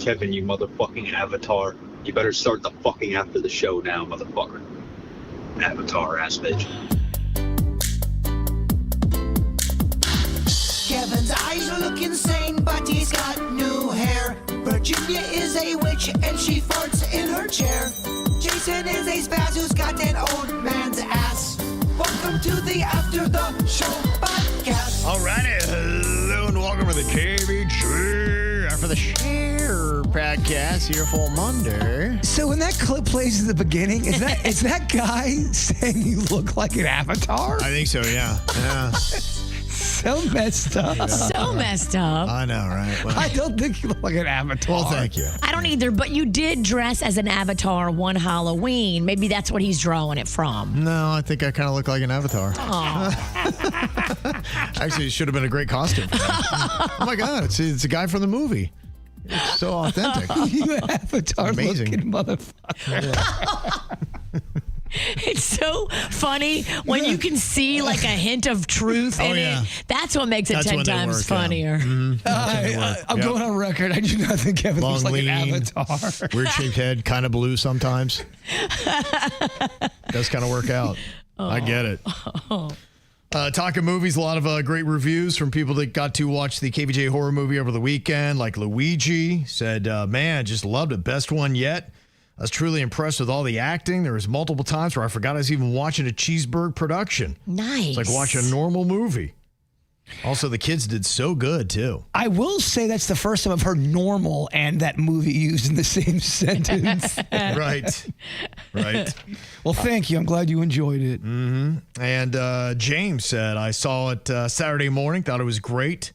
Kevin, you motherfucking avatar. You better start the fucking after the show now, motherfucker. Avatar ass bitch. Kevin's eyes look insane, but he's got new hair. Virginia is a witch and she farts in her chair. Jason is a spaz who's got an old man's ass. Welcome to the After the Show podcast. Alrighty, hello and welcome to the KVJ After the Show podcast here for Monday. So when that clip plays at the beginning, is that guy saying you look like an avatar? I think so, yeah. So messed up. So messed up. I know, right? Well, I don't think you look like an avatar. well, thank you. I don't either, but you did dress as an avatar one Halloween. Maybe that's what he's drawing it from. No, I think I kind of look like an avatar. Actually, it should have been a great costume for him. Oh my God, it's a guy from the movie. It's so authentic. You avatar-looking motherfucker. It's so funny when you can see like a hint of truth in it. That's what makes it 10 times funnier. I'm going on record. I do not think Kevin looks like an avatar. Weird shaped head, kind of blue sometimes. Does kind of work out. I get it. Talking movies, a lot of great reviews from people that got to watch the KVJ horror movie over the weekend. Like Luigi said, man, just loved it. Best one yet. I was truly impressed with all the acting. There was multiple times where I forgot I was even watching a Jbird production. Nice. It's like watching a normal movie. Also, the kids did so good, too. I will say that's the first time I've heard normal and that movie used in the same sentence. Right. Well, thank you. I'm glad you enjoyed it. Mm-hmm. And James said, I saw it Saturday morning, thought it was great.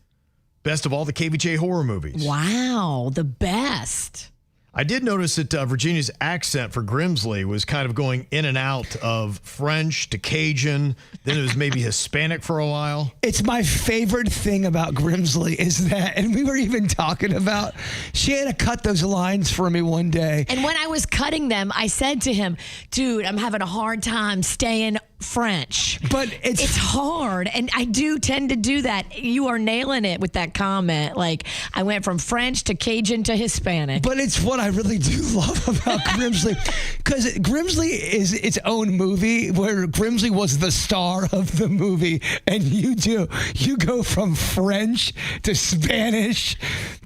Best of all the KVJ horror movies. Wow, the best. I did notice that Virginia's accent for Grimsley was kind of going in and out of French to Cajun. Then it was maybe Hispanic for a while. It's my favorite thing about Grimsley is that, and we were even talking about, she had to cut those lines for me one day. And when I was cutting them, I said to him, dude, I'm having a hard time staying French. But it's hard. And I do tend to do that. You are nailing it with that comment. Like, I went from French to Cajun to Hispanic. But it's what I really do love about Grimsley, because Grimsley is its own movie where Grimsley was the star of the movie, and you go from French to Spanish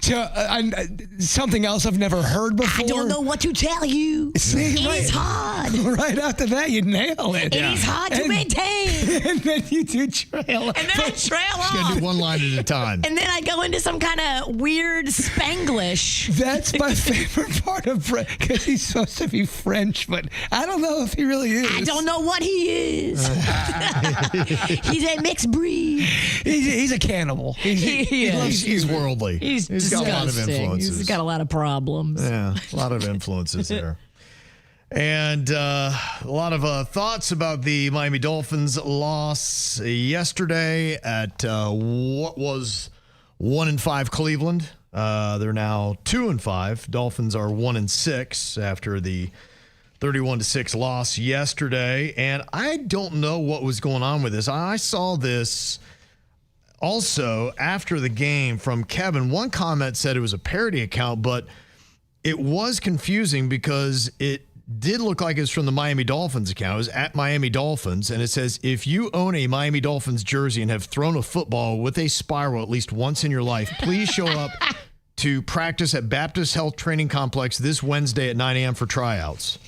to something else I've never heard before. I don't know what to tell you. See, it's hard. Right after that, you nail it. It is hard to maintain. And then you do trail. And then I trail off. Just gotta do one line at a time. And then I go into some kind of weird Spanglish. That's my favorite part of French, because he's supposed to be French, but I don't know if he really is. I don't know what he is. He's a mixed breed. He's a cannibal. He's worldly. He's got a lot of influences. He's got a lot of problems. Yeah, a lot of influences there. And a lot of thoughts about the Miami Dolphins loss yesterday at what was 1-5 Cleveland. They're now 2-5. Dolphins are 1-6 after the 31-6 loss yesterday. And I don't know what was going on with this. I saw this also after the game from Kevin. One comment said it was a parody account, but it was confusing because it did look like it was from the Miami Dolphins account. It was at Miami Dolphins, and it says, if you own a Miami Dolphins jersey and have thrown a football with a spiral at least once in your life, please show up to practice at Baptist Health Training Complex this Wednesday at 9 a.m. for tryouts.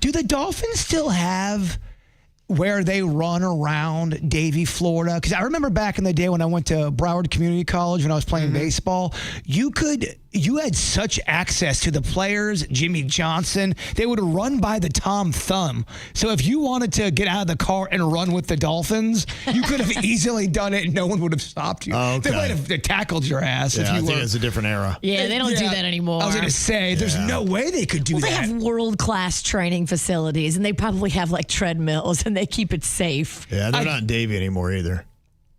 Do the Dolphins still have where they run around Davie, Florida? Because I remember back in the day when I went to Broward Community College when I was playing baseball, you had such access to the players, Jimmy Johnson. They would run by the Tom Thumb. So if you wanted to get out of the car and run with the Dolphins, you could have easily done it and no one would have stopped you. Oh, okay. They might have tackled your ass if you I think were. it's a different era. Yeah, they don't do that anymore. I was going to say, there's no way they could do that. They have world-class training facilities, and they probably have like treadmills, and they keep it safe. Yeah, they're not in Davie anymore either.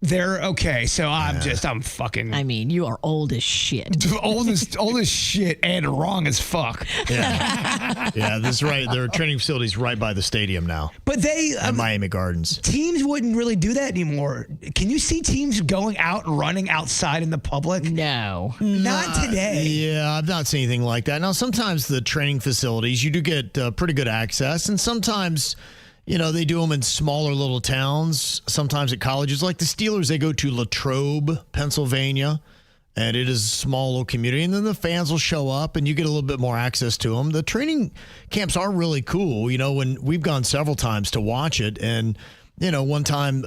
They're okay. So I'm fucking. I mean, you are old as shit. old as shit and wrong as fuck. Yeah, that's right. There are training facilities right by the stadium now. But they at Miami Gardens. Teams wouldn't really do that anymore. Can you see teams going out and running outside in the public? No, not today. Yeah, I've not seen anything like that. Now, sometimes the training facilities you do get pretty good access, and sometimes. They do them in smaller little towns, sometimes at colleges. Like the Steelers, they go to Latrobe, Pennsylvania, and it is a small little community. And then the fans will show up, and you get a little bit more access to them. The training camps are really cool. When we've gone several times to watch it, and, one time,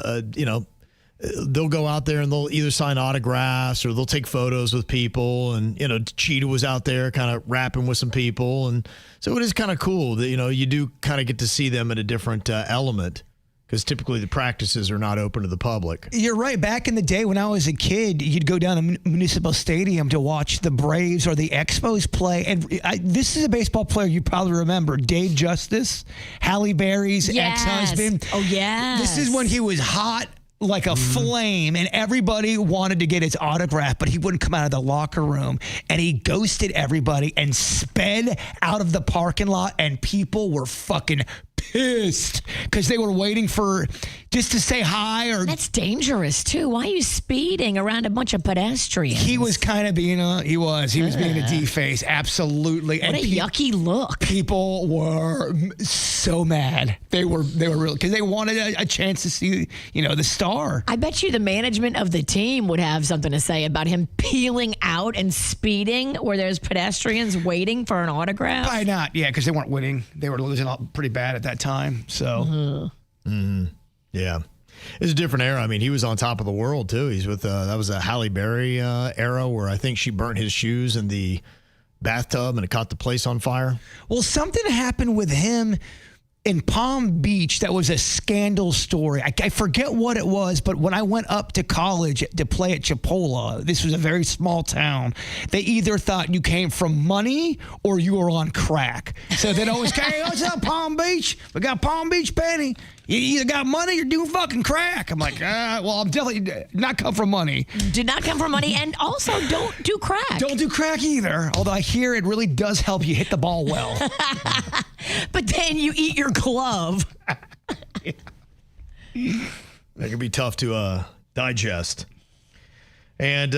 they'll go out there and they'll either sign autographs or they'll take photos with people. And, Cheetah was out there kind of rapping with some people. And so it is kind of cool that, you do kind of get to see them at a different element because typically the practices are not open to the public. You're right. Back in the day when I was a kid, you'd go down to Municipal Stadium to watch the Braves or the Expos play. And this is a baseball player you probably remember, Dave Justice, Halle Berry's ex-husband. Oh, yeah. This is when he was hot like a flame, and everybody wanted to get his autograph, but he wouldn't come out of the locker room, and he ghosted everybody and sped out of the parking lot, and people were fucking pissed because they were waiting for just to say hi. Or that's dangerous too. Why are you speeding around a bunch of pedestrians? He was kind of being he was being a D-face. Absolutely. What a yucky look. People were so mad. They were really, because they wanted a chance to see, the star. I bet you the management of the team would have something to say about him peeling out and speeding where there's pedestrians waiting for an autograph. Probably not. Yeah, because they weren't winning. They were losing pretty bad at that time. So, yeah, it's a different era. I mean, he was on top of the world too. He's with that was a Halle Berry era where I think she burnt his shoes in the bathtub and it caught the place on fire. Well, something happened with him in Palm Beach that was a scandal story. I forget what it was, but when I went up to college to play at Chipola, this was a very small town, they either thought you came from money or you were on crack. So they'd always say, hey, what's up, Palm Beach? We got Palm Beach Penny. You either got money or you're doing fucking crack. I'm like, well, I'm definitely not come from money. Did not come from money, and also don't do crack. Don't do crack either, although I hear it really does help you hit the ball well. But then you eat your glove. That can be tough to digest. And,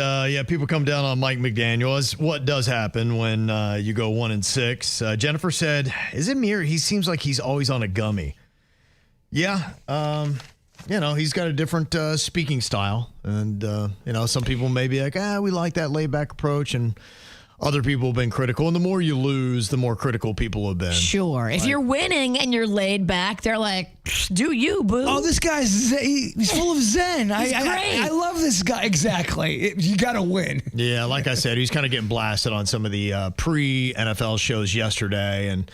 people come down on Mike McDaniel, as what does happen when you go 1-6. Jennifer said, is it me or he seems like he's always on a gummy? Yeah, he's got a different speaking style. And, some people may be like, we like that laid-back approach. And other people have been critical. And the more you lose, the more critical people have been. Sure. If you're winning and you're laid back, they're like, do you, boo. Oh, this guy's he's full of zen. He's great. I love this guy. Exactly. You got to win. Yeah, like I said, he's kind of getting blasted on some of the pre-NFL shows yesterday. And,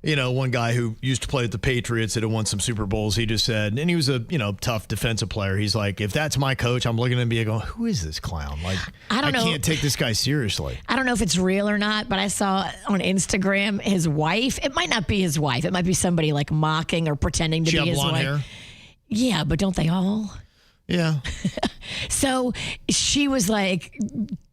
one guy who used to play with the Patriots that had won some Super Bowls, he just said, and he was a, tough defensive player. He's like, if that's my coach, I'm looking at him and going, who is this clown? Like, I can't take this guy seriously. I don't know if it's real or not, but I saw on Instagram his wife. It might not be his wife. It might be somebody like mocking or pretending to be his wife. Hair? Yeah, but don't they all? Yeah. So she was like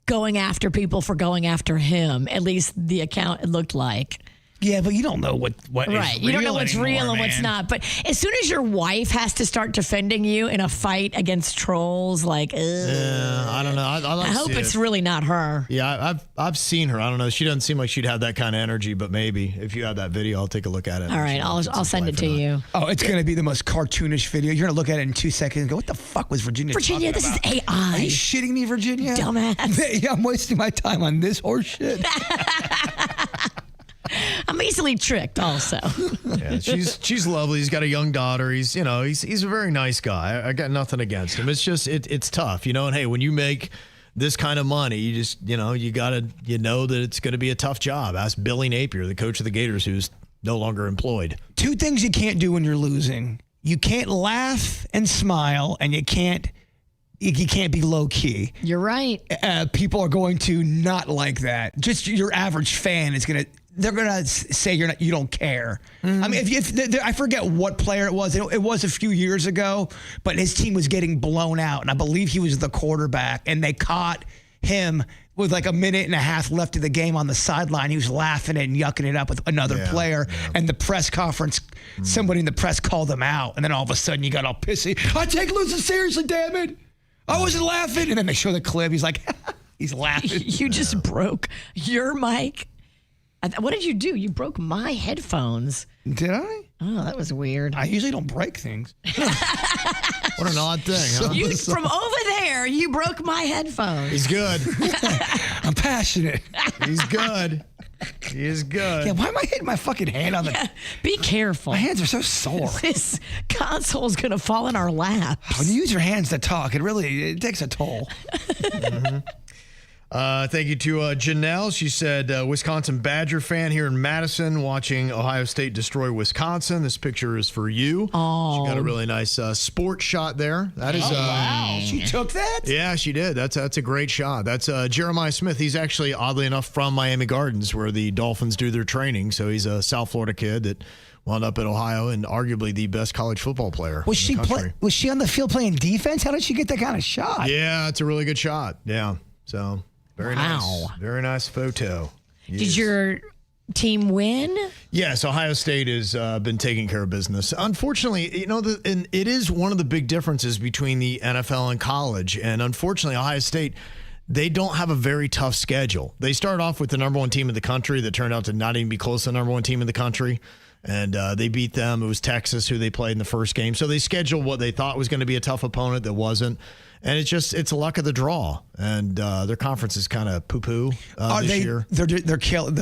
going after people for going after him. At least the account looked like. Yeah, but you don't know what right. You don't know what's anymore, real and what's not. But as soon as your wife has to start defending you in a fight against trolls, like, yeah, I don't know. I hope it's really not her. Yeah, I've seen her. I don't know. She doesn't seem like she'd have that kind of energy. But maybe if you have that video, I'll take a look at it. All right, I'll send it to you. Oh, it's going to be the most cartoonish video. You're going to look at it in 2 seconds and go, what the fuck was Virginia talking this about? is AI. Are you shitting me, Virginia? Dumbass. Yeah, I'm wasting my time on this horse shit. I'm easily tricked also. Yeah, she's lovely. He's got a young daughter. He's a very nice guy. I got nothing against him. It's just it's tough, and hey, when you make this kind of money, you just you gotta that it's gonna be a tough job. Ask Billy Napier, the coach of the Gators, who's no longer employed. 2 things you can't do when you're losing. You can't laugh and smile, and you can't be low key. You're right. People are going to not like that. Just your average fan is going to they're gonna say you don't care. I mean, if I forget what player it was. It was a few years ago, but his team was getting blown out, and I believe he was the quarterback, and they caught him with like a minute and a half left of the game on the sideline. He was laughing and yucking it up with another player. Yeah. And the press conference, somebody in the press called him out. And then all of a sudden you got all pissy. I take losing seriously, damn it. I wasn't laughing. And then they show the clip. He's like, he's laughing. You just broke your mic. What did you do? You broke my headphones. Did I? Oh, that was weird. I usually don't break things. What an odd thing, huh? From over there, you broke my headphones. He's good. I'm passionate. He's good. He is good. Yeah, why am I hitting my fucking hand on the... Yeah, be careful. My hands are so sore. This console's going to fall in our laps. When you use your hands to talk, it takes a toll. Mm-hmm. Thank you to Janelle. She said, Wisconsin Badger fan here in Madison watching Ohio State destroy Wisconsin. This picture is for you. Oh. She got a really nice sports shot there. That is wow. She took that? Yeah, she did. That's a great shot. That's Jeremiah Smith. He's actually, oddly enough, from Miami Gardens, where the Dolphins do their training. So he's a South Florida kid that wound up at Ohio and arguably the best college football player. Was she on the field playing defense? How did she get that kind of shot? Yeah, it's a really good shot. Yeah. So very nice. Very nice photo. Yes. Did your team win? Yes, Ohio State has been taking care of business. Unfortunately, and it is one of the big differences between the NFL and college. And unfortunately, Ohio State, they don't have a very tough schedule. They start off with the number one team in the country that turned out to not even be close to the number one team in the country. And they beat them. It was Texas who they played in the first game. So they scheduled what they thought was going to be a tough opponent that wasn't. And it's a luck of the draw. And their conference is kind of poo-poo this year.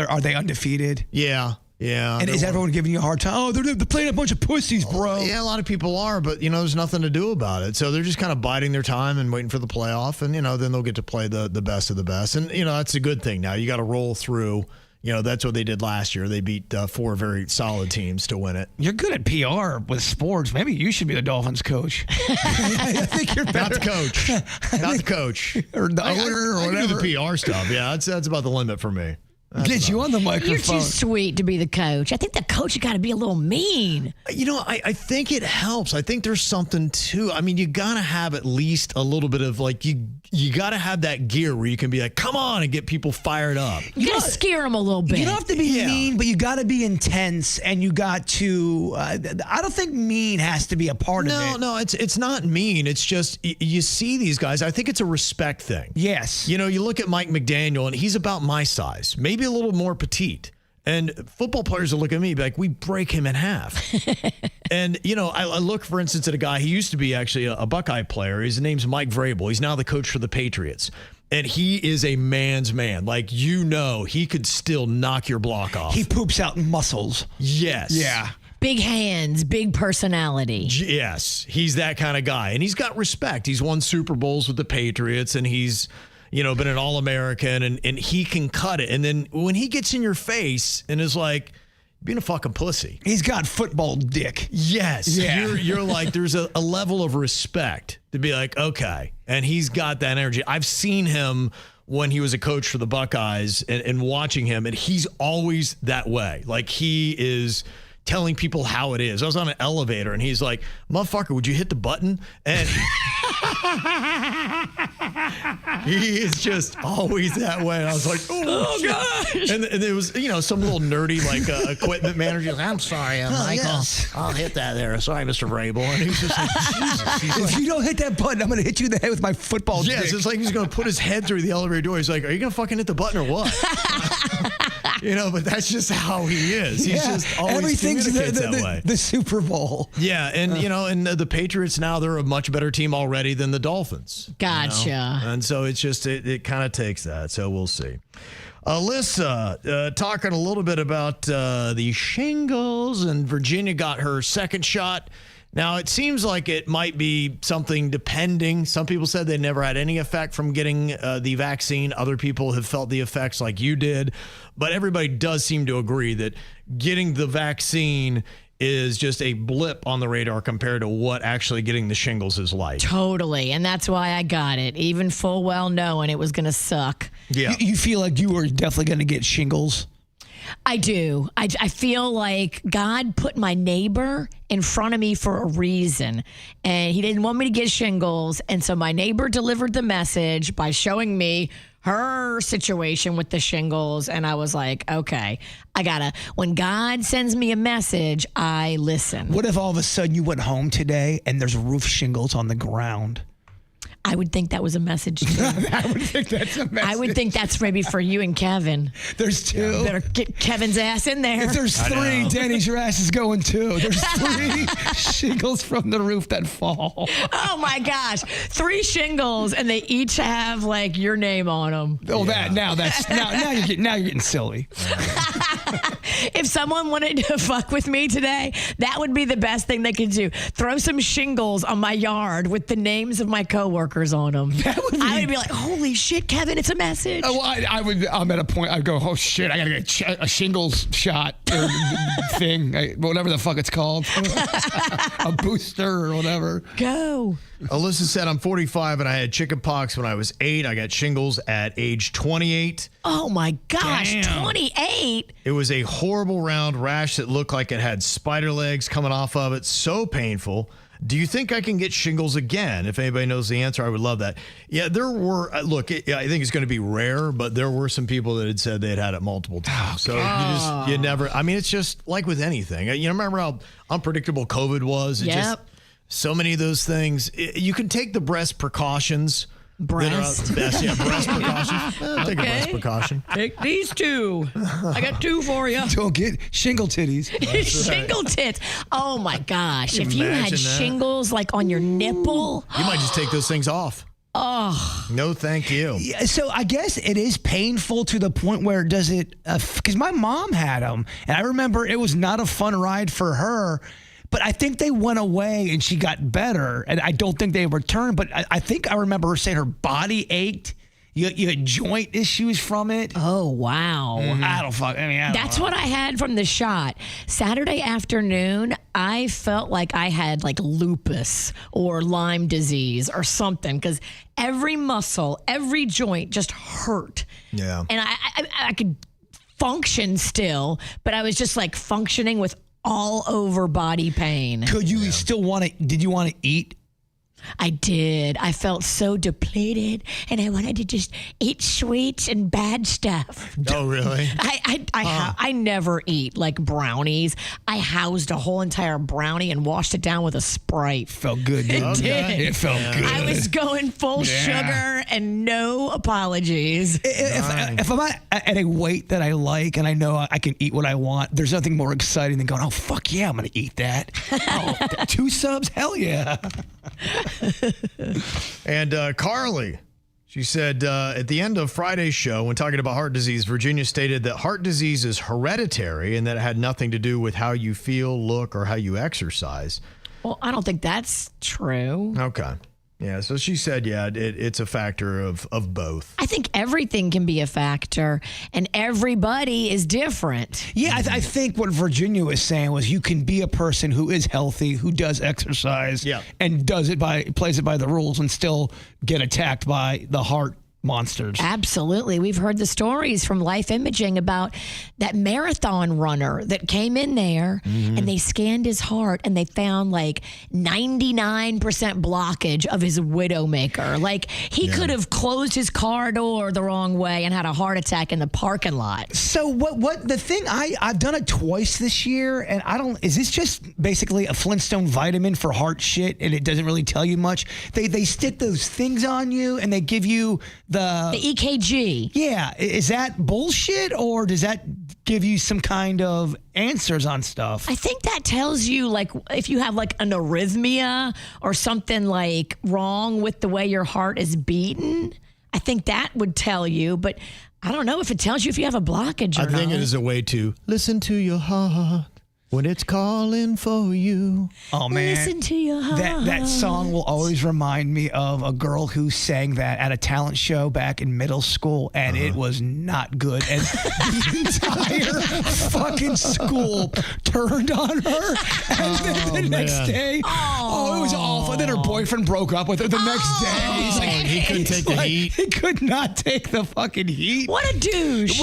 Are they undefeated? Yeah. Yeah. And is everyone giving you a hard time? Oh, they're playing a bunch of pussies, bro. Yeah, a lot of people are, but, there's nothing to do about it. So they're just kind of biding their time and waiting for the playoff. And, then they'll get to play the best of the best. And, that's a good thing now. You got to roll through. That's what they did last year. They beat 4 very solid teams to win it. You're good at PR with sports. Maybe you should be the Dolphins coach. I think you're better. Not the coach. Not the coach. Or the owner or whatever. I do the PR stuff. Yeah, that's about the limit for me. Get you on the microphone. You're too sweet to be the coach. I think the coach has got to be a little mean. I think it helps. I think there's something too. I mean, you got to have at least a little bit of you got to have that gear where you can be like, come on, and get people fired up. You got to scare them a little bit. You don't have to be mean, but you got to be intense, and you got to, I don't think mean has to be a part of it. No, it's not mean. It's just, you see these guys, I think it's a respect thing. Yes. You look at Mike McDaniel, and he's about my size, maybe a little more petite. And football players will look at me like, we break him in half. And, I look, for instance, at a guy, he used to be actually a Buckeye player. His name's Mike Vrabel. He's now the coach for the Patriots. And he is a man's man. Like, he could still knock your block off. He poops out muscles. Yes. Yeah. Big hands, big personality. Yes. He's that kind of guy. And he's got respect. He's won Super Bowls with the Patriots, and he's been an All-American, and he can cut it. And then when he gets in your face and is like, being a fucking pussy. He's got football dick. Yes. Yeah. You're like, there's a level of respect to be like, okay. And he's got that energy. I've seen him when he was a coach for the Buckeyes and watching him, and he's always that way. Like, he is telling people how it is. I was on an elevator, and he's like, motherfucker, would you hit the button? And he is just always that way. And I was like, oh gosh. And there was, some little nerdy, equipment manager. Like, I'm sorry, Mike. Yes. I'll hit that there. Sorry, Mr. Vrabel. And he's just like, Jesus. If you don't hit that button, I'm going to hit you in the head with my football dick. Yes, it's like he's going to put his head through the elevator door. He's like, are you going to fucking hit the button or what? But that's just how he is. He's just always communicates that way. The Super Bowl. Yeah, and and the Patriots now, they're a much better team already than the Dolphins. Gotcha. And so it's just it kind of takes that. So we'll see. Alyssa, talking a little bit about the shingles, and Virginia got her second shot. Now, it seems like it might be something depending. Some people said they never had any effect from getting the vaccine. Other people have felt the effects like you did. But everybody does seem to agree that getting the vaccine is just a blip on the radar compared to what actually getting the shingles is like. Totally. And that's why I got it, even full well knowing it was going to suck. Yeah. You feel like you were definitely going to get shingles? I do. I feel like God put my neighbor in front of me for a reason, and he didn't want me to get shingles. And so my neighbor delivered the message by showing me her situation with the shingles. And I was like, okay, when God sends me a message, I listen. What if all of a sudden you went home today and there's roof shingles on the ground? I would think that was a message too. I would think that's a message. I would think that's maybe for you and Kevin. There's 2. Better get Kevin's ass in there. If there's 3, Denny's, your ass is going too. There's 3 shingles from the roof that fall. Oh my gosh. 3 shingles and they each have like your name on them. Oh, now you're getting silly. If someone wanted to fuck with me today, that would be the best thing they could do. Throw some shingles on my yard with the names of my coworkers on them. I would be like, holy shit, Kevin, it's a message. Oh, I'm at a point, I'd go, oh shit, I gotta get a shingles shot or thing, whatever the fuck it's called. A booster or whatever. Go. Alyssa said, I'm 45 and I had chicken pox when I was 8. I got shingles at age 28. Oh my gosh, Damn. 28? It was a horrible round rash that looked like it had spider legs coming off of it. So painful. Do you think I can get shingles again? If anybody knows the answer, I would love that. Yeah, there were, I think it's going to be rare, but there were some people that had said they had it multiple times. So you never, it's just like with anything. You remember how unpredictable COVID was? So many of those things. You can take the breast precautions. Breast precautions. Take a breast precaution. Take these 2. I got 2 for you. Don't get shingle titties. Shingle tits. Oh my gosh. If you had shingles like on your nipple. You might just take those things off. Oh. No, thank you. Yeah, so I guess it is painful to the point where does it, because my mom had them. And I remember it was not a fun ride for her. But I think they went away and she got better. And I don't think they returned. But I think I remember her saying her body ached. You had joint issues from it. Oh, wow. Mm-hmm. That's what I had from the shot. Saturday afternoon, I felt like I had like lupus or Lyme disease or something because every muscle, every joint just hurt. Yeah. And I could function still, but I was just like functioning with all over body pain. Did you want to eat? I did. I felt so depleted, and I wanted to just eat sweets and bad stuff. Oh, really? I never eat like brownies. I housed a whole entire brownie and washed it down with a Sprite. Felt good, didn't it? Did. It felt good. I was going full sugar and no apologies. If I'm at a weight that I like and I know I can eat what I want, there's nothing more exciting than going, oh, fuck yeah, I'm going to eat that. 2 subs? Hell yeah. And Carly, she said at the end of Friday's show, when talking about heart disease, Virginia stated that heart disease is hereditary and that it had nothing to do with how you feel, look, or how you exercise. Well, I don't think that's true. Okay. Yeah, so she said, it's a factor of both. I think everything can be a factor, and everybody is different. Yeah, I think what Virginia was saying was you can be a person who is healthy, who does exercise, and plays it by the rules, and still get attacked by the heart monsters. Absolutely. We've heard the stories from Life Imaging about that marathon runner that came in there and they scanned his heart and they found like 99% blockage of his widowmaker. Like he could have closed his car door the wrong way and had a heart attack in the parking lot. So what the thing I've done it twice this year and is this just basically a Flintstone vitamin for heart shit and it doesn't really tell you much? They stick those things on you and they give you the EKG. Yeah. Is that bullshit or does that give you some kind of answers on stuff? I think that tells you like if you have like an arrhythmia or something like wrong with the way your heart is beating. I think that would tell you, but I don't know if it tells you if you have a blockage or not. I think it is a way to listen to your heart when it's calling for you. Oh, man. Listen to your heart. That song will always remind me of a girl who sang that at a talent show back in middle school, and it was not good. And the entire fucking school turned on her. And then the next day, it was awful. then her boyfriend broke up with her the next day. He's like, he couldn't take the heat. He could not take the fucking heat. What a douche.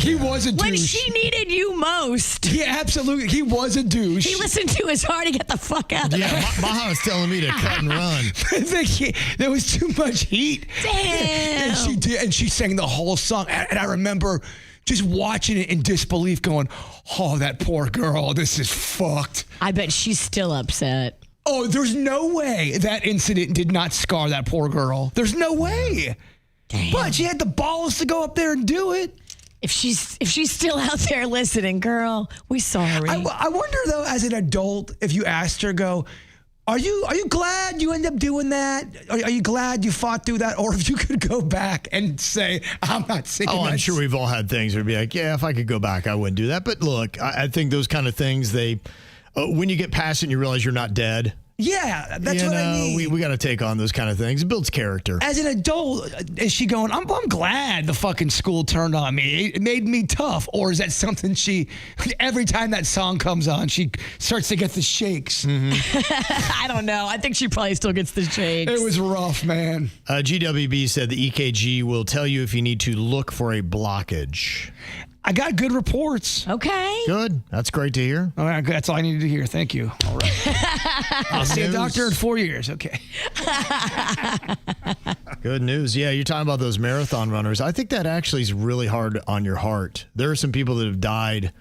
He was a douche. When she needed you most. Yeah, absolutely. He was a douche. He listened to his heart to get the fuck out of there. Yeah, Maha was telling me to cut and run. There was too much heat. Damn. And she did, and she sang the whole song. And I remember just watching it in disbelief, going, "Oh, that poor girl. This is fucked." I bet she's still upset. Oh, there's no way that incident did not scar that poor girl. There's no way. Damn. But she had the balls to go up there and do it. If she's still out there listening, girl, we sorry. I wonder though, as an adult, if you asked her, are you glad you ended up doing that? Are you glad you fought through that? Or if you could go back and say, I'm not singing that. I'm sure we've all had things where we'd be like, yeah, if I could go back, I wouldn't do that. But look, I think those kind of things, when you get past it and you realize you're not dead. Yeah, that's what I mean. We got to take on those kind of things. It builds character. As an adult, is she going, I'm glad the fucking school turned on me. It made me tough. Or is that something every time that song comes on, she starts to get the shakes? Mm-hmm. I don't know. I think she probably still gets the shakes. It was rough, man. GWB said the EKG will tell you if you need to look for a blockage. I got good reports. Okay. Good. That's great to hear. All right, that's all I needed to hear. Thank you. All right. I'll see a doctor in 4 years. Okay. Good news. Yeah, you're talking about those marathon runners. I think that actually is really hard on your heart. There are some people that have died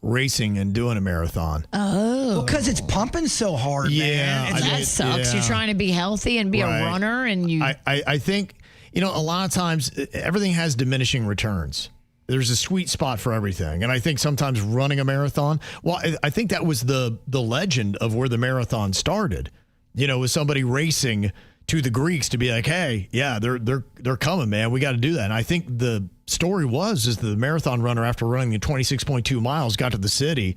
racing and doing a marathon. Oh. Because it's pumping so hard, man. That sucks. Yeah. You're trying to be healthy and be a runner, and you... I think, a lot of times everything has diminishing returns. There's a sweet spot for everything. And I think sometimes running a marathon, I think that was the legend of where the marathon started. With somebody racing to the Greeks to be like, hey, yeah, they're coming, man. We got to do that. And I think the story is the marathon runner, after running the 26.2 miles, got to the city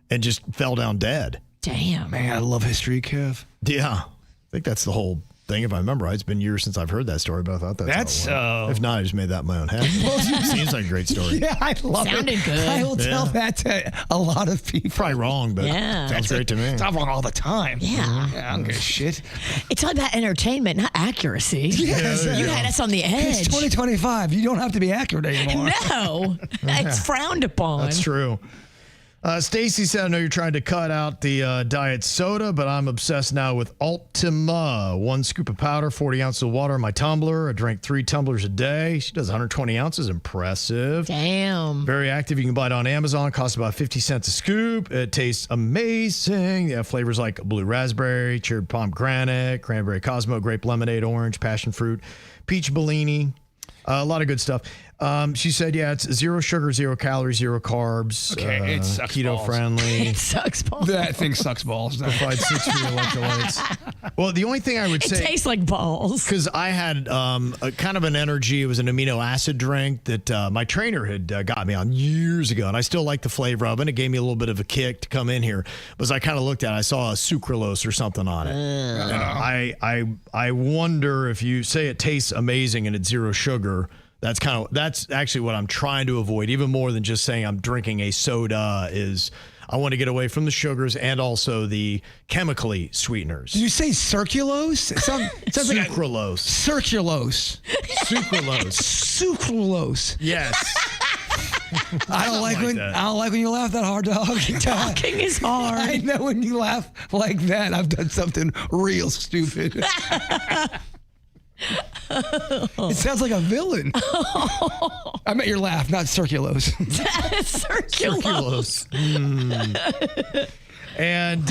and just fell down dead. Damn. Man, I love history, Kev. Yeah. I think that's the whole thing, if I remember right. It's been years since I've heard that story, but I thought that's how it went. If not, I just made that in my own head. Seems like a great story. Yeah, I love it. Sounded good. I will tell that to a lot of people. Probably wrong, but sounds great to me. It's not wrong all the time. Yeah. I don't give a shit. It's all about entertainment, not accuracy. Yes. You had us on the edge. It's 2025. You don't have to be accurate anymore. No. It's frowned upon. That's true. Stacy said, I know you're trying to cut out the diet soda, but I'm obsessed now with Ultima. 1 scoop of powder, 40 ounces of water in my tumbler. I drink 3 tumblers a day. She does 120 ounces. Impressive. Damn. Very active. You can buy it on Amazon. Costs about 50 cents a scoop. It tastes amazing. They have flavors like blue raspberry, cherry pomegranate, cranberry Cosmo, grape lemonade, orange, passion fruit, peach Bellini. A lot of good stuff. She said, it's 0 sugar, 0 calories, 0 carbs. Okay, it sucks keto balls. friendly. It sucks balls. That thing sucks balls. Provides 6 free electrolytes. Well, the only thing I would It say, tastes like balls. because I had a kind of an energy. It was an amino acid drink that my trainer had got me on years ago, and I still like the flavor of it. It gave me a little bit of a kick to come in here. But as I kind of looked at it, I saw a sucralose or something on it. And I wonder if you say it tastes amazing and it's 0 sugar. That's actually what I'm trying to avoid, even more than just saying I'm drinking a soda. Is I want to get away from the sugars and also the chemically sweeteners. Did you say circulose? It sounds like Sucralose. circulose. Sucralose. Sucralose. Yes. I don't like when you laugh that hard, dog. Talking is hard. I know when you laugh like that, I've done something real stupid. It sounds like a villain. I meant your laugh, not circulose. Circulose. And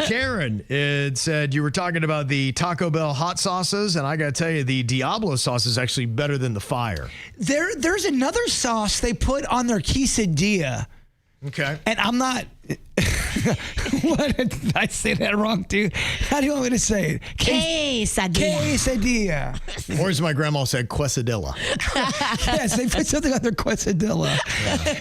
Karen, it said you were talking about the Taco Bell hot sauces, and I got to tell you, the Diablo sauce is actually better than the fire. There's another sauce they put on their quesadilla. Okay. And I'm not. What did I say that wrong, dude? How do you want me to say it? Quesadilla. Or as my grandma said, quesadilla. Yes, they put something on their quesadilla.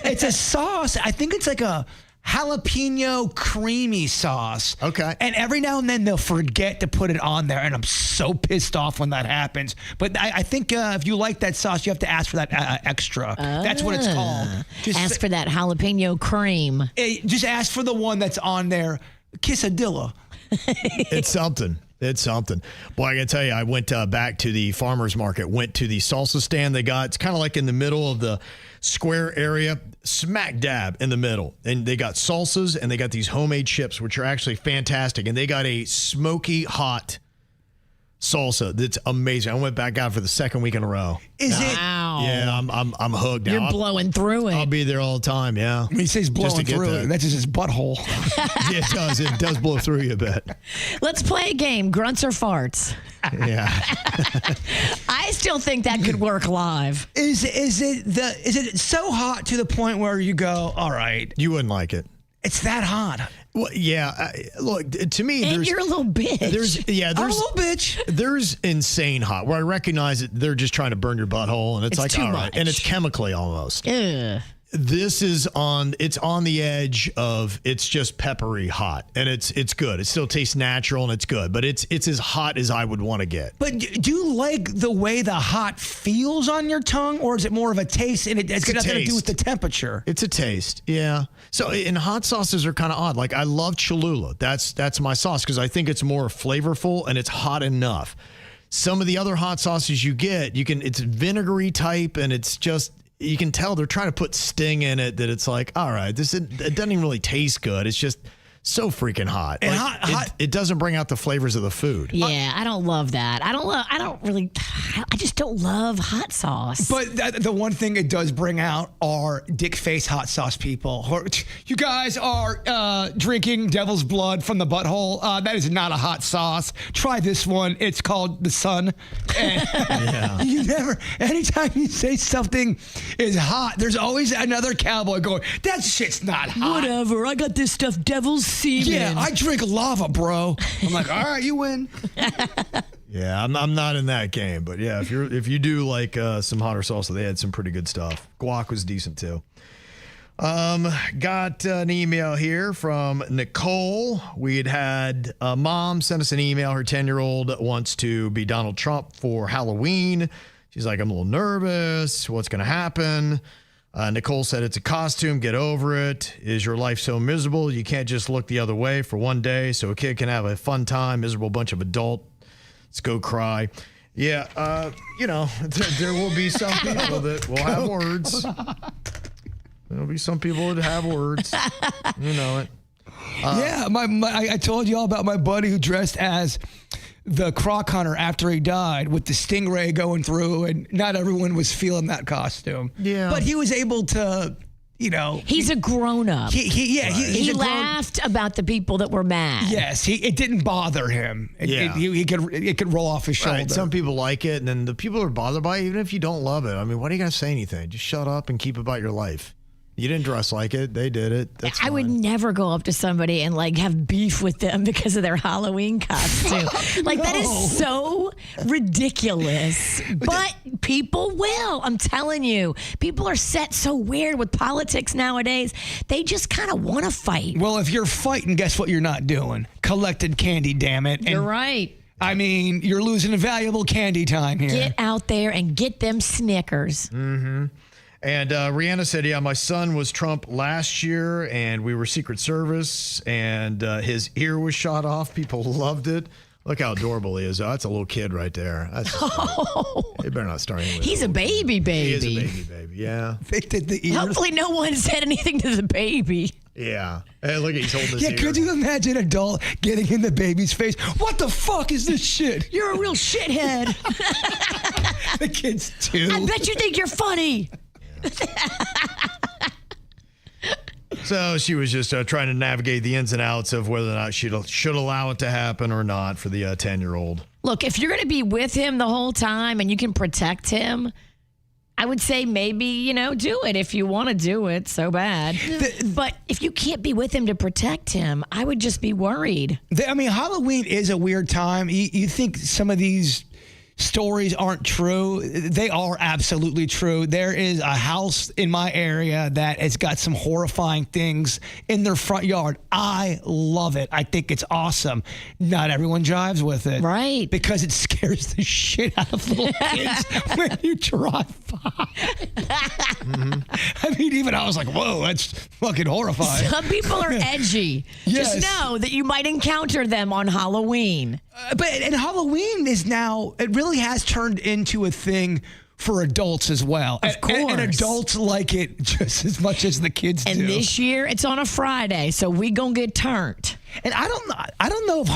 It's a sauce. I think it's like a jalapeno creamy sauce. Okay. And every now and then they'll forget to put it on there, and I'm so pissed off when that happens. But I think if you like that sauce, you have to ask for that extra. That's what it's called. Ask for that jalapeno cream. Just ask for the one that's on there. Quesadilla. It's something. It's something. Boy, I got to tell you, I went back to the farmer's market, went to the salsa stand they got. It's kind of like in the middle of the square area, smack dab in the middle. And they got salsas and they got these homemade chips, which are actually fantastic. And they got a smoky hot salsa that's amazing. I went back out for the second week in a row. Wow. Yeah, I'm hooked now. You're blowing through it. I'll be there all the time, yeah. When he says blowing through it, that's just his butthole. Yeah, it does. It does blow through you a bit. Let's play a game, grunts or farts. Yeah. I still think that could work live. Is it so hot to the point where you go, all right, You wouldn't like it. it's that hot? Well, yeah. Look, to me, And you're a little bitch. I'm a little bitch. There's insane hot where I recognize that they're just trying to burn your butthole, and it's like, too all right, much. and it's chemically almost. Ugh. This is it's on the edge of it's just peppery hot, and it's good. It still tastes natural and it's good, but it's as hot as I would want to get. But do you like the way the hot feels on your tongue, or is it more of a taste and it's got nothing to do with the temperature? It's a taste, yeah. So, and hot sauces are kind of odd. Like I love Cholula. That's my sauce because I think it's more flavorful and it's hot enough. Some of the other hot sauces you get, it's vinegary type, and it's just. You can tell they're trying to put sting in it that it's like, all right, it doesn't even really taste good. It's just so freaking hot. And like, it doesn't bring out the flavors of the food. Yeah, I don't love that. I just don't love hot sauce. But the one thing it does bring out are dick face hot sauce people. You guys are drinking devil's blood from the butthole. That is not a hot sauce. Try this one. It's called the Sun. And you never, anytime you say something is hot, there's always another cowboy going, that shit's not hot. Whatever. I got this stuff, devil's semen. Yeah, I drink lava, bro. I'm like, all right, you win. Yeah, I'm not in that game, but yeah, if you do like some hotter salsa, they had some pretty good stuff. Guac was decent too. Got an email here from Nicole. We had a mom send us an email. Her 10-year-old wants to be Donald Trump for Halloween. She's like, I'm a little nervous. What's going to happen? Nicole said, it's a costume. Get over it. Is your life so miserable? You can't just look the other way for one day so a kid can have a fun time. Miserable bunch of adult. Let's go cry. Yeah, there will be some people that will have words. There'll be some people that have words. You know it. Yeah, I told you all about my buddy who dressed as the croc hunter after he died with the stingray going through, and not everyone was feeling that costume. Yeah. But he was able to, He's a grown-up. He laughed about the people that were mad. Yes, it didn't bother him. It could roll off his shoulder. Right. Some people like it, and then the people are bothered by it, even if you don't love it. I mean, why are you going to say anything? Just shut up and keep about your life. You didn't dress like it. They did it. That's I fine. would never go up to somebody and have beef with them because of their Halloween costume. That is so ridiculous. But people will. I'm telling you. People are set so weird with politics nowadays. They just kind of want to fight. Well, if you're fighting, guess what you're not doing? Collected candy, damn it. You're right. I mean, you're losing a valuable candy time here. Get out there and get them Snickers. Mm-hmm. And Rihanna said, yeah, my son was Trump last year, and we were Secret Service, and his ear was shot off. People loved it. Look how adorable he is. Oh, that's a little kid right there. That's you better not start with He's a baby. He is a baby, yeah. They did the ears. Hopefully no one said anything to the baby. Yeah. Hey, look, he's holding his ear. Could you imagine an adult getting in the baby's face? What the fuck is this shit? You're a real shithead. The kid's 2. I bet you think you're funny. So she was just trying to navigate the ins and outs of whether or not she should allow it to happen or not for the 10-year-old. Look, if you're going to be with him the whole time and you can protect him, I would say maybe, do it if you want to do it so bad. But if you can't be with him to protect him, I would just be worried. Halloween is a weird time. You think some of these stories aren't true. They are absolutely true. There is a house in my area that has got some horrifying things in their front yard. I love it. I think it's awesome. Not everyone jives with it. Right. Because it scares the shit out of little kids when you drive by. Mm-hmm. Even I was like, whoa, that's fucking horrifying. Some people are edgy. Yes. Just know that you might encounter them on Halloween. And Halloween is now, it really has turned into a thing for adults as well. Of course. And adults like it just as much as the kids do. And this year, it's on a Friday, so we gonna get turned. And I don't know if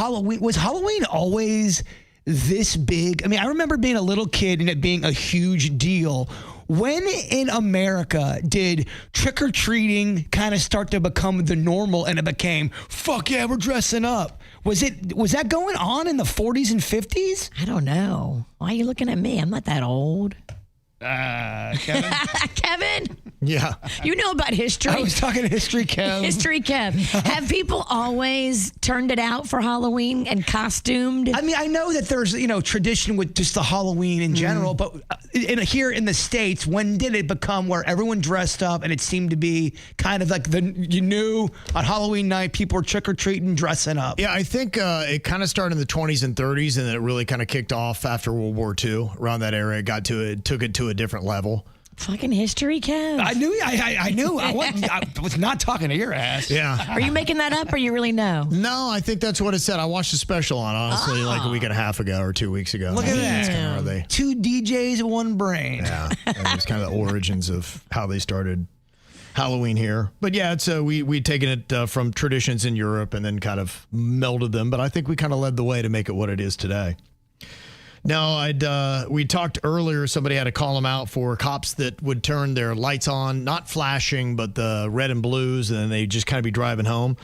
Halloween always this big? I mean, I remember being a little kid and it being a huge deal. When in America did trick-or-treating kind of start to become the normal and it became, fuck yeah, we're dressing up? Was that going on in the 40s and 50s? I don't know. Why are you looking at me? I'm not that old. Kevin? Kevin? Yeah. You know about history. I was talking history, Kev. History, Kev. Have people always turned it out for Halloween and costumed? I mean, I know that there's, tradition with just the Halloween in general, but here in the States, when did it become where everyone dressed up and it seemed to be kind of like on Halloween night, people were trick-or-treating, dressing up? Yeah, I think it kind of started in the 20s and 30s, and then it really kind of kicked off after World War II. Around that era, it took it to a different level. Fucking history, Kev. I knew. I was not talking to your ass. Yeah. Are you making that up or you really know? No, I think that's what it said. I watched the special on, honestly, like a week and a half ago or 2 weeks ago. Look at that. Kind of, are they? Two DJs, one brain. Yeah. And it was kind of the origins of how they started Halloween here. But yeah, it's we'd taken it from traditions in Europe and then kind of melded them. But I think we kind of led the way to make it what it is today. Now, we talked earlier, somebody had to call them out for cops that would turn their lights on, not flashing, but the red and blues, and then they just kind of be driving home.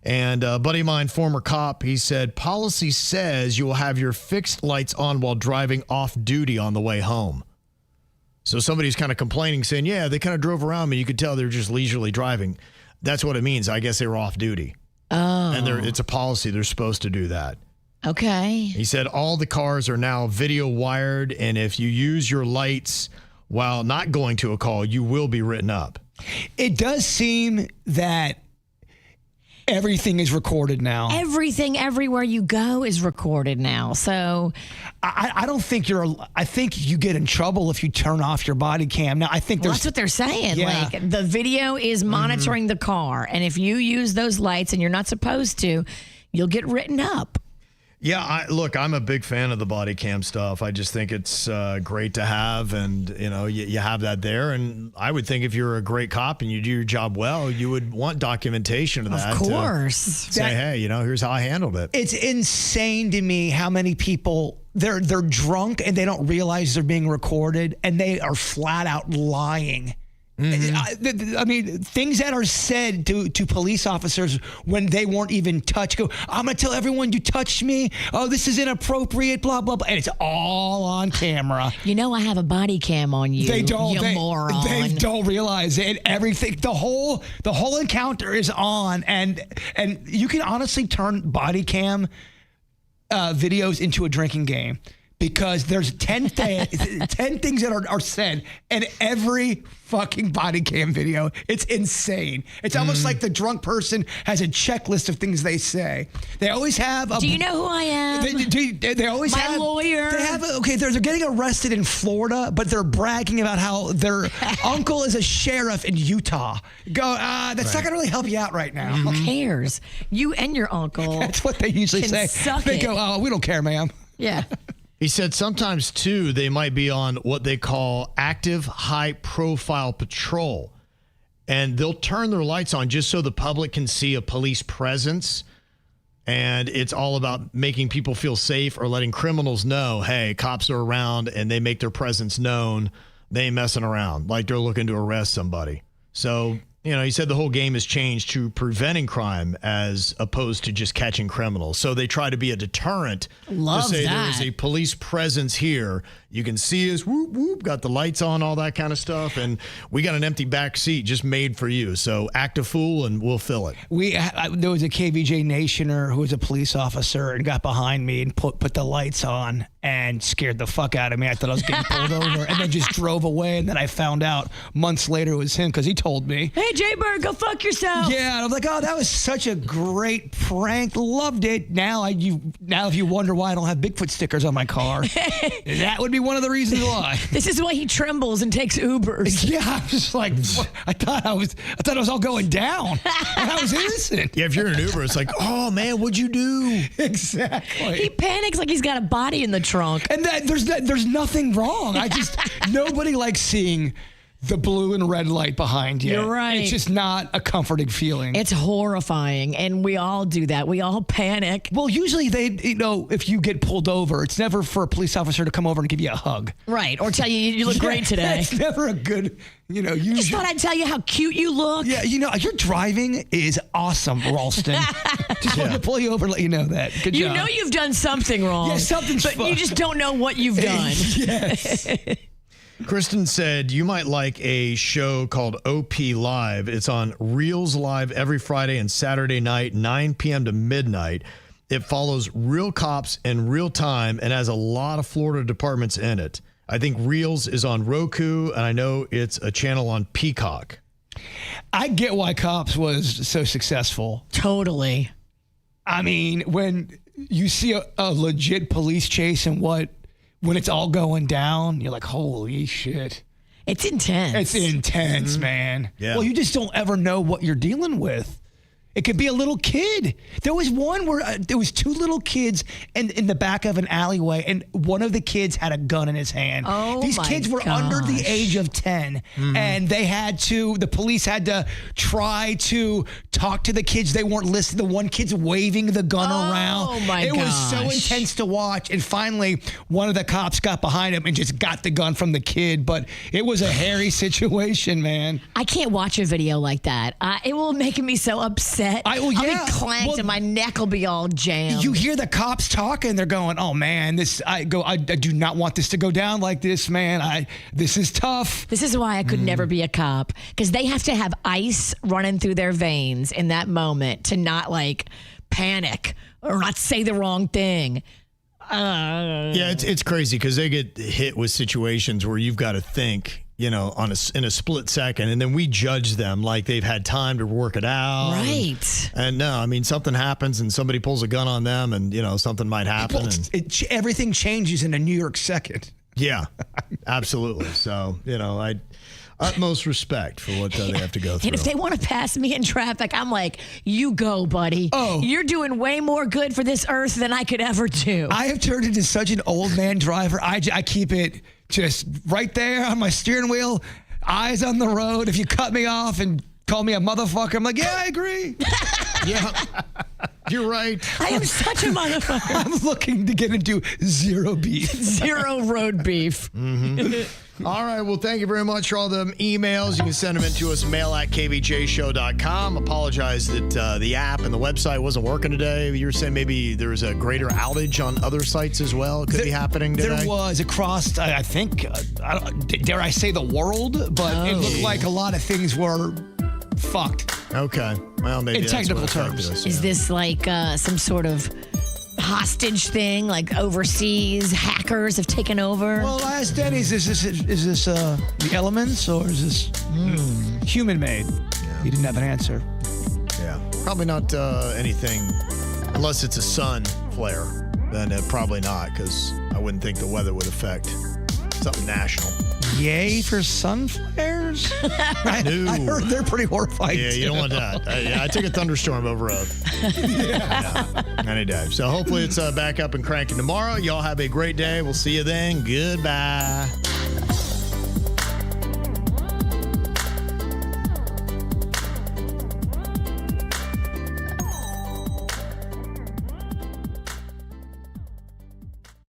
And a buddy of mine, former cop, he said, policy says you will have your fixed lights on while driving off duty on the way home. So somebody's kind of complaining, saying, yeah, they kind of drove around me. You could tell they're just leisurely driving. That's what it means. I guess they were off duty. Oh. And it's a policy. They're supposed to do that. Okay. He said all the cars are now video wired, and if you use your lights while not going to a call, you will be written up. It does seem that everything is recorded now. Everything, everywhere you go is recorded now. So I don't think I think you get in trouble if you turn off your body cam. Now, I think that's what they're saying. Yeah. Like the video is monitoring the car. And if you use those lights and you're not supposed to, you'll get written up. Yeah, look, I'm a big fan of the body cam stuff. I just think it's great to have, and you have that there. And I would think if you're a great cop and you do your job well, you would want documentation of that. Of course. Say, hey, here's how I handled it. It's insane to me how many people they're drunk and they don't realize they're being recorded, and they are flat out lying. Mm-hmm. I mean, things that are said to police officers when they weren't even touched. Go, I'm going to tell everyone you touched me. Oh, this is inappropriate, blah, blah, blah. And it's all on camera. I have a body cam on you. They don't. You moron. They don't realize it. Everything, the whole encounter is on. And you can honestly turn body cam videos into a drinking game. Because there's 10 things that are said in every fucking body cam video. It's insane. It's almost like the drunk person has a checklist of things they say. They always have. Do you know who I am? They always have. My lawyer. They have. They're getting arrested in Florida, but they're bragging about how their uncle is a sheriff in Utah. Go. That's not gonna really help you out right now. Who cares? You and your uncle. That's what they usually say. They go, "Oh, we don't care, ma'am." Yeah. He said sometimes, too, they might be on what they call active high-profile patrol, and they'll turn their lights on just so the public can see a police presence, and it's all about making people feel safe or letting criminals know, hey, cops are around, and they make their presence known. They ain't messing around, like they're looking to arrest somebody. So, he said the whole game has changed to preventing crime as opposed to just catching criminals. So they try to be a deterrent. Love to say that. There's a police presence here. You can see us, whoop, whoop, got the lights on, all that kind of stuff. And we got an empty back seat just made for you. So act a fool and we'll fill it. There was a KVJ Nationer who was a police officer and got behind me and put the lights on and scared the fuck out of me. I thought I was getting pulled over and then just drove away. And then I found out months later it was him because he told me. Hey, hey, Jbird, go fuck yourself. Yeah, and I'm like, oh, that was such a great prank. Loved it. Now if you wonder why I don't have Bigfoot stickers on my car, that would be one of the reasons why. This is why he trembles and takes Ubers. Yeah, I'm just like, I thought it was all going down. And I was innocent. Yeah, if you're in an Uber, it's like, oh man, what'd you do? Exactly. He panics like he's got a body in the trunk. And there's nothing wrong. Nobody likes seeing the blue and red light behind you. You're right. It's just not a comforting feeling. It's horrifying, and we all do that. We all panic. Well, usually if you get pulled over, it's never for a police officer to come over and give you a hug. Right, or tell you look great today. It's never a good, I just thought I'd tell you how cute you look. Yeah, your driving is awesome, Ralston. Just wanted to pull you over and let you know that. Good job. You know you've done something wrong. Yeah, something's but fucked. you just don't know what you've done. Yes. Kristen said you might like a show called OP Live. It's on Reels Live every Friday and Saturday night, 9 p.m. to midnight. It follows real cops in real time and has a lot of Florida departments in it. I think Reels is on Roku, and I know it's a channel on Peacock. I get why Cops was so successful. Totally. I mean, when you see a legit police chase and when it's all going down, you're like, holy shit. It's intense. It's intense, man. Yeah. Well, you just don't ever know what you're dealing with. It could be a little kid. There was one where there was two little kids in the back of an alleyway, and one of the kids had a gun in his hand. Oh, These my kids were under the age of 10, and the police had to try to talk to the kids. They weren't listening. The one kid's waving the gun around. Oh, my It was so gosh. intense to watch, and finally, one of the cops got behind him and just got the gun from the kid, but it was a hairy situation, man. I can't watch a video like that. It will make me so upset. I'll be clanked and my neck will be all jammed. You hear the cops talking, they're going, oh man, I do not want this to go down like this, man. This is tough. This is why I could never be a cop, because they have to have ice running through their veins in that moment to not panic or not say the wrong thing. Yeah, it's crazy because they get hit with situations where you've got to think, in a split second, and then we judge them like they've had time to work it out. Right. And no, I mean, something happens and somebody pulls a gun on them and, something might happen. Everything changes in a New York second. Yeah, absolutely. So, utmost respect for what they have to go through. And if they want to pass me in traffic, I'm like, you go, buddy. Oh. You're doing way more good for this earth than I could ever do. I have turned into such an old man driver. I keep it just right there on my steering wheel, eyes on the road. If you cut me off and call me a motherfucker, I'm like, yeah, I agree. Yeah, you're right. I am such a motherfucker. I'm looking to get into zero beef. Zero road beef. All right. Well, thank you very much for all the emails. You can send them in to us, mail@kvjshow.com. Apologize that the app and the website wasn't working today. You were saying maybe there was a greater outage on other sites as well. It could be happening today. There was across, I think, dare I say the world, but it looked like a lot of things were fucked. Okay. Well, maybe In that's technical what affected terms. us, Is yeah. this like some sort of hostage thing, like overseas hackers have taken over? Well, last Denny's, is this the elements or is this human made? He didn't have an answer. Yeah. Probably not anything, unless it's a sun flare. Then probably not, because I wouldn't think the weather would affect something national. Yay for sun flares? I heard they're pretty horrifying. Yeah, you don't want that. I took a thunderstorm over any day. So hopefully it's back up and cranking tomorrow. Y'all have a great day. We'll see you then. Goodbye.